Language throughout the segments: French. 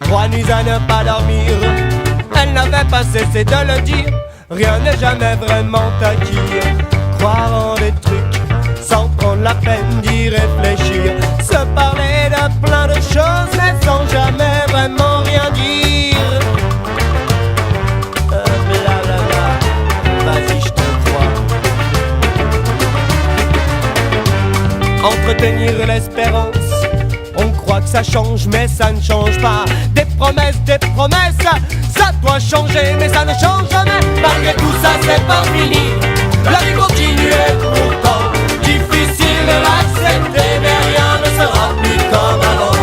3 nuits à ne pas dormir. Elle n'avait pas cessé de le dire, rien n'est jamais vraiment acquis. Croire en des trucs sans prendre la peine d'y réfléchir. Se parler de plein de choses mais sans jamais vraiment rien dire. Blablabla, vas-y je te crois. Entretenir l'espérance, on croit que ça change mais ça ne change pas. Des promesses, ça doit changer mais ça ne change jamais. Malgré tout ça c'est pas fini, la vie continue et pourtant difficile de l'accepter, mais rien ne sera plus comme avant.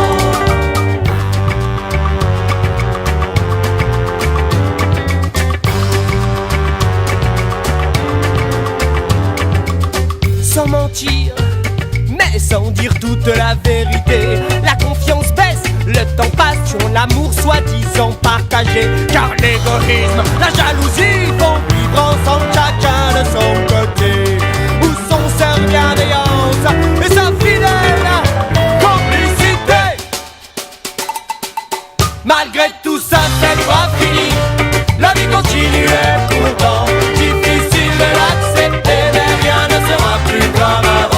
Sans mentir, mais sans dire toute la vérité, la confiance baisse, le temps passe sur l'amour soi-disant partagé. Car l'égoïsme, la jalousie font vivre ensemble chacun de son côté. Où sont sa bienveillance et sa fidèle complicité? Malgré tout ça c'est pas fini, la vie continue et pourtant difficile de l'accepter, mais rien ne sera plus comme avant.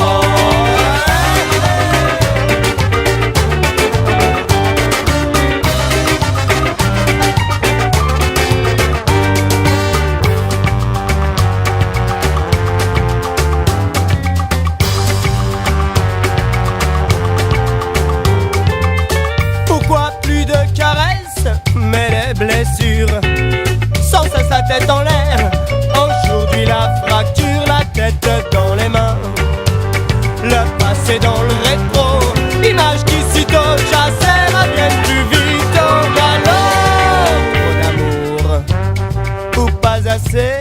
Mais les blessures, sans cesse la tête en l'air. Aujourd'hui la fracture, la tête dans les mains. Le passé dans le rétro, images qui sitôt chassaient reviennent plus vite au galop. Trop d'amour, ou pas assez.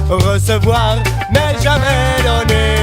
Recevoir mais jamais donner.